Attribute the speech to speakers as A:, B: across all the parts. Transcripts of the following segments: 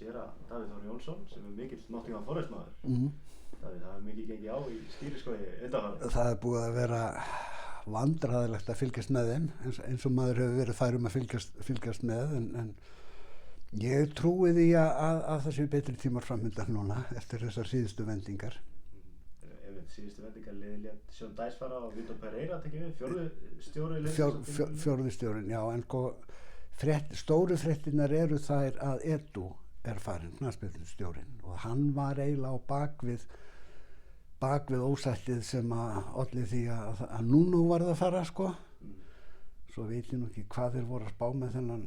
A: séra Davíð Þór Jónsson sem mikill Nottingham Forest maður. Davíð, það mikið gengið á í skíriskoði undanfarið.
B: Það búið að vera vandræðilegt að fylgjast með þeim eins og maður hefur verið fær að fylgjast með en ég trúi því að það séu betri tímar framöndan núna eftir þessar síðustu vendingar.
A: Síðustu vendingar lét Sean Dyche fara og Vitor Pereira tekið við,
B: fjórði stjórinn, já, en stóru fréttirnar eru þær að Edu farinn, knattspyrnustjórinn, og hann var eiginlega á bakvið ósættið sem að olli því að Nuno varð að fara, sko. Svo veit ég nú ekki hvað þeir voru að spá með þennan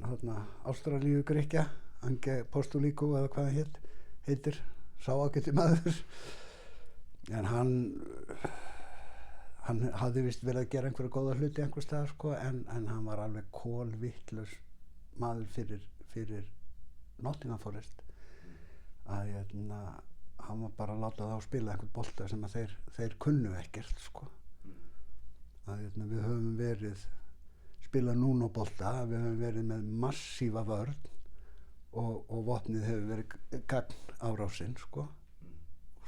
B: Ástralíu Grikkja, Ange Postulíku eða hvað heitir, sá ágæti maður. En hann hafði vist verið að gera einhverja góða hluti einhvers staðar, sko, en hann var alveg kolvitlaus maður fyrir Nottingham Forest að hann var bara að láta þá spila einhvern bolta sem að þeir kunnu ekkert, sko. Að við höfum spilað núna bolta, við höfum verið með massífa vörn og vopnið hefur verið gagn árásinn, sko.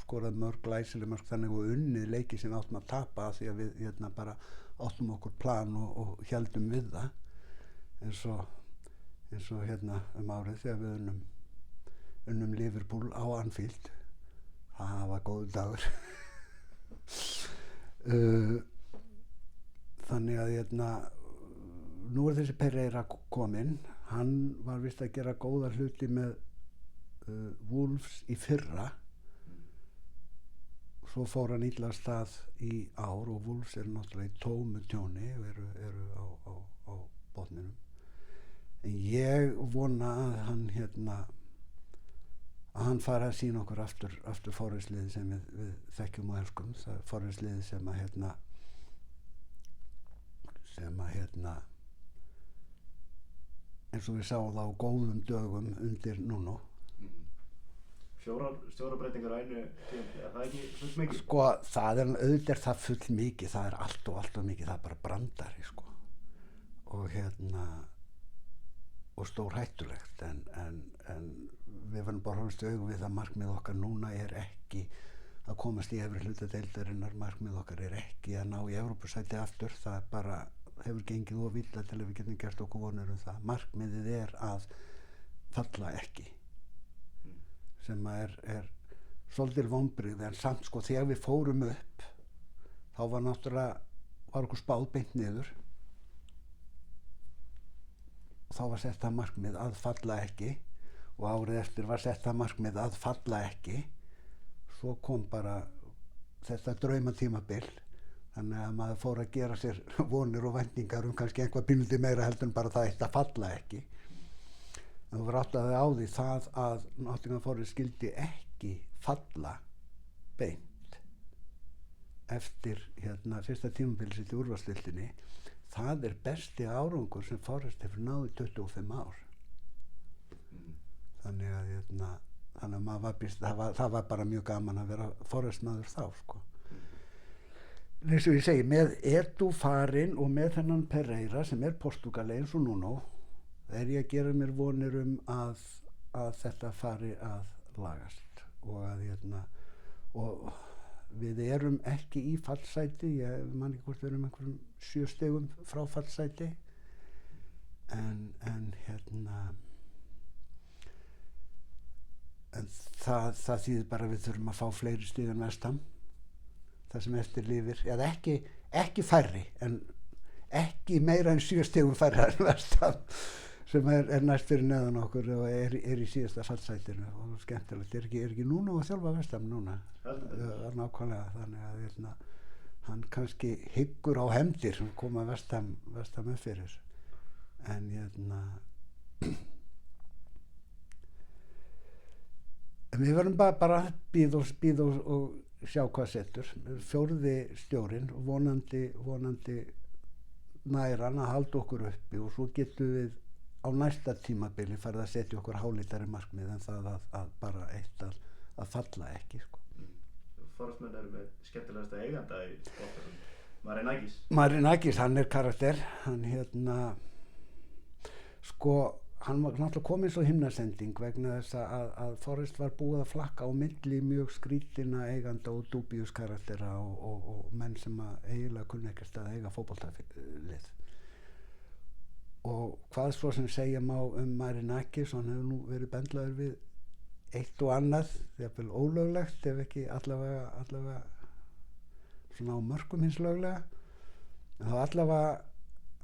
B: Skorað mörg glæsileg mörg, þannig að við unnið leiki sem við áttum að tapa því að við bara áttum okkur plan og héldum við það eins og árið þegar við unnum Liverpool á Anfield. Það var góður dagur. Þannig að nú þessi Pereira kominn, hann var vist að gera góða hluti með Wolves í fyrra. Svo fór hann illa af stað í ár og Wolves eru náttúrulega í tómu tjóni og eru á botninum. En ég vona að hann fari að sýna okkur aftur Forest-liðið sem við þekkjum og elskum. Það er Forest-liðið sem eins og við sáum það á góðum dögum undir Nuno.
A: Stjórabreytingar á einu tímabili, er það ekki full mikið?
B: Sko, það er auðvitað það full mikið, það er allt og mikið, það er bara brandari, sko. Og stórhættulegt, en við verðum bara að horfast í augu við að markmið okkar núna er ekki að komast í efri hluta deildarinnar, markmið okkar er ekki að ná í Evrópusæti aftur, það er bara, hefur gengið of illa til að við getum gert okkur vonir um það. Markmiðið er að falla ekki. Sem er svolítið vonbrigði, en samt, sko, þegar við fórum upp þá var okkur spáð beint niður og þá var sett það markmið að falla ekki og árið eftir var sett það markmið að falla ekki. Svo kom bara þetta draumatímabil, þannig að maður fór að gera sér vonir og væntingar kannski einhvað pínlítið meira heldur en bara það eitt að falla ekki. En þú áttaði á því það að Nottingham Forest skildi ekki falla beint eftir fyrsta tímabili sitt í úrvalsdeildinni. Það er besti árangur sem Forest hefur náð í 25 ár. Þannig að það var bara mjög gaman að vera Forest-maður þá, sko. Eins og ég segi, með Edu farinn og með þennan Pereira sem er Portúgali eins og Nuno, er ég að gera mér vonir að þetta fari að lagast og við erum ekki í fallsæti, ég man ekki hvort við erum einhverjum 7 stigum frá fallsæti en það þýðir bara að við þurfum að fá fleiri stig en West Ham, það sem eftir lifir, eða ekki færri en ekki meira en 7 stigum færri en West Ham sem er næst fyrir neðan okkur og er í síðasta fallsætinu og skemmtilegt, er ekki núna að þjálfa West Ham núna, nákvæmlega, þannig að hann kannski hyggur á hefndir sem koma West Ham upp fyrir, en við verðum bara að bíða og sjá hvað setur. 4. stjórinn, vonandi nær hann að halda okkur uppi og svo getum við á næsta tímabili farið að setja okkur hálítari markmið en það að bara eitt að falla ekki, sko.
A: Forestmenn eru með skemmtilegasta eiganda í sportunum,
B: Marinakis, hann er karakter, hann sko, hann var náttúrulega kominn svo himnasending vegna þess að Forrest var búið að flakka á milli mjög skrítina eiganda og dúbíus karaktera og menn sem að eiginlega kunni ekkert að eiga fótboltalið. Og hvað svo sem segja má Marinakis, hann hefur nú verið bendlaður við eitt og annað, jafnvel ólöglegt ef ekki allavega svona á mörkum hins löglega, en þá allavega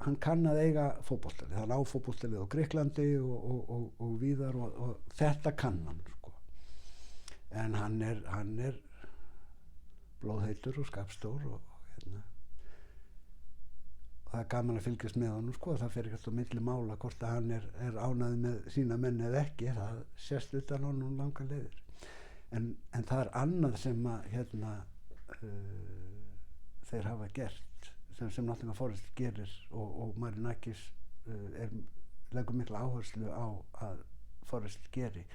B: hann kann að eiga fótboltalið, hann á fótboltalið á Grikklandi og víðar og þetta kann hann sko. En hann er blóðheitur og skapstór og það er gaman að fylgjast með honum sko, það fer ekkert á milli mála hvort að hann er ánægður með sína menn eða ekki, það sést utan honum langar leiðir. En það er annað sem að þeir hafa gert sem Nottingham Forest gerir og Marinakis leggur mikla áherslu á að Forest geri,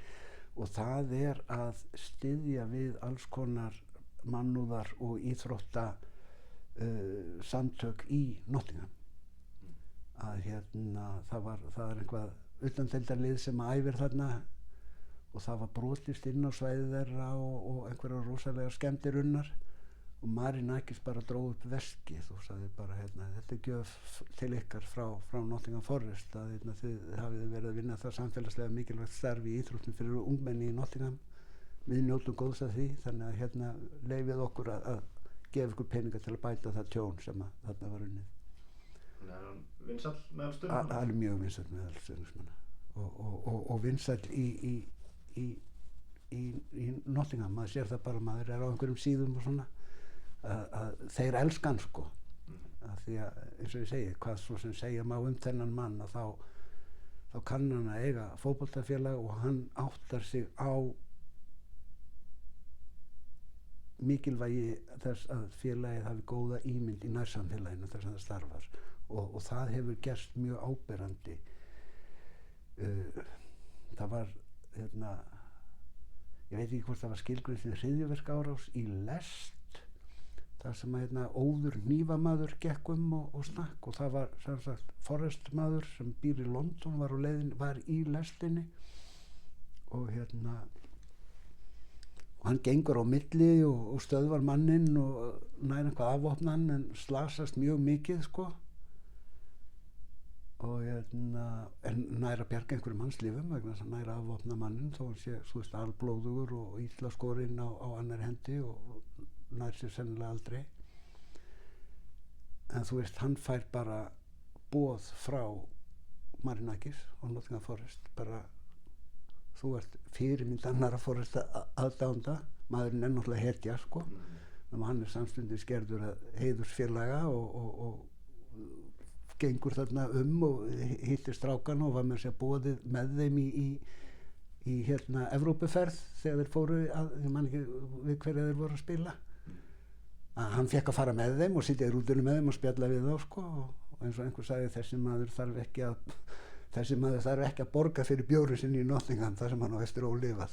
B: og það er að styðja við alls konar mannúðar og íþrótta samtök í Nottingham. Að það er einhvað utandeildarlið sem æfir þarna og það var brotist inn á svæði þeirra og einhverjar rosalega skemmdir unnar, og Marinakis bara dróð upp veskið og sagði bara þetta er gjöf til ykkar frá Nottingham Forest að þið hafið verið að vinna það samfélagslega mikilvægt starf í íþróttum fyrir ungmenni í Nottingham, við njótum góðs af því, þannig að leyfið okkur að gefa ykkur peninga til að bæta það tjón sem þarna var unnið.
A: Þannig er hann vinsæll meðal stuðningsmanna?
B: Hann er mjög vinsæll meðal stuðningsmanna og vinsæll í Nottingham. Maður sér það bara, maður er á einhverjum síðum og svona að þeir elska hann sko. Að því að eins og ég segi, hvað svo sem segja má þennan mann, að þá kann hann að eiga fótboltafélag og hann áttar sig á mikilvægi þess að félagið hafi góða ímynd í nærsamfélaginu þess að það starfar og það hefur gerst mjög áberandi. Það var ég veit ekki hvort það var skilgreint sem hryðjuverkaárás í Lest, þar sem óður hnífamaður gekk og snakk, og það var sem sagt Forrest maður sem býr í London var í lestinni og hann gengur á milli og stöðvar manninn og nær eitthvað afvopnan en slasast mjög mikið sko, og en nær að bjarga einhverjum hans lífum vegna þess að nær að afvopna manninn þó hann sé svo alblóðugur og illa skorinn á annar hendi og nær sér sennilega aldrei. En þú veist, hann fær bara boð frá Marinakis og Nottingham Forest, bara þú ert fyrirmynd annarra Forest aðdánda, maðurinn er náttúrulega hetja sko, þannig að hann er samstundis gerður að heiðursfélaga og gengur þarna og hittir strákana og var með sér boðið með þeim í Evrópuferð þegar þeir fóru ég man ekki við hverja þeir voru að spila, að hann fekk að fara með þeim og sitja í rútunni með þeim og spjalla við þá sko, og eins og einhver sagði þessi maður þarf ekki að borga fyrir bjóri sinni í Nottingham þar sem hann á eftir ólifað.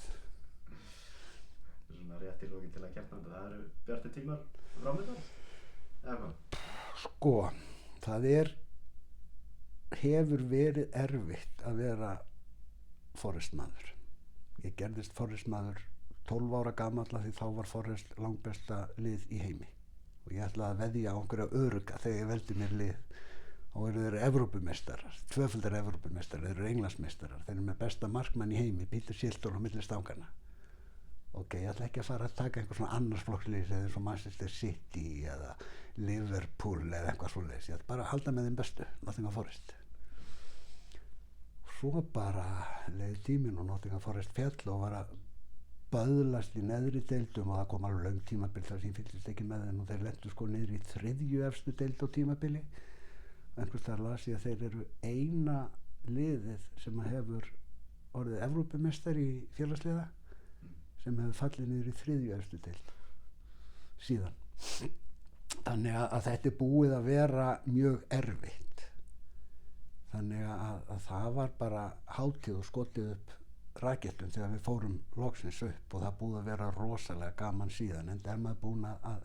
A: Svona rétt í lokin til að kjartna þetta, það eru bjartir tímar framöndan eða hvað?
B: Sko, það hefur verið erfitt að vera Forrest maður. Ég gerðist Forrest maður 12 ára gamall því þá var Forrest langbesta lið í heimi og ég ætlaði að veðja á einhverja öruga þegar ég veldi mér lið, og eru þeir Evrópumeistarar, tvöfaldar Evrópumeistarar, þeir eru Englandsmeistarar, þeir eru með besta markmann í heimi, Peter Shilton á milli stangana. Ok, ég ætla ekki að fara að taka einhver svona annarsflokkslið eða svo Manchester City eða Liverpool eða eitthvað svoleiðis, ég ætla bara að halda með þeim bestu, Nottingham Forest. Svo bara leið tíminn og Nottingham Forest féll og var að böðlast í neðri deildum og það kom alveg löng tímabil þar sem ég fylgist ekki með þeim og þeir lentu sko niður í 3. efstu deild á tímabili. Einhvers þar las ég að þeir eru eina liðið sem hefur orðið Evrópumeistari í félagsliða sem hefur fallið niður í 3. efstu deild síðan. Þannig að þetta er búið að vera mjög erfitt. Þannig að það var bara hátíð og skotið upp rakettum þegar við fórum loksins upp og það búið að vera rosalega gaman síðan, en er maður búin að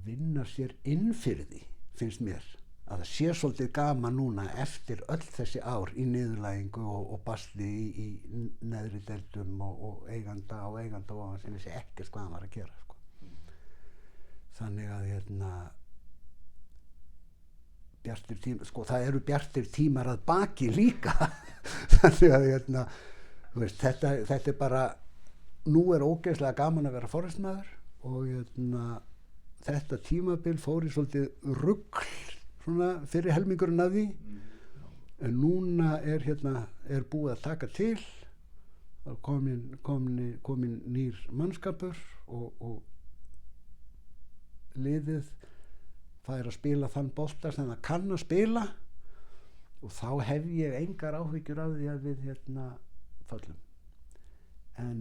B: vinna sér inn fyrir því, finnst mér, að það sé svolítið gaman núna eftir öll þessi ár í niðurlægingu og basli í neðri deildum og eiganda og sem vissi ekkert hvað hann var að gera sko. Þannig að bjartir tímar, sko það eru bjartir tímar að baki líka þannig að þú veist, þetta er bara, nú er ógeðslega gaman að vera forystmaður og þetta tímabil fór í svolítið rugl svona fyrir helmingurinn af því en núna er búið að taka til komin nýr mannskapur og liðið fær að spila þann bolta sem það kann að spila og þá hef ég engar áhyggjur af því að við fallum en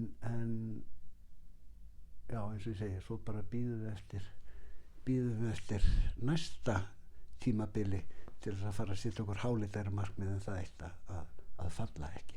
B: já eins og ég segi svo bara bíðum við eftir næsta tímabili til þess að fara að setja okkur hálítæra markmið en það eitt að falla ekki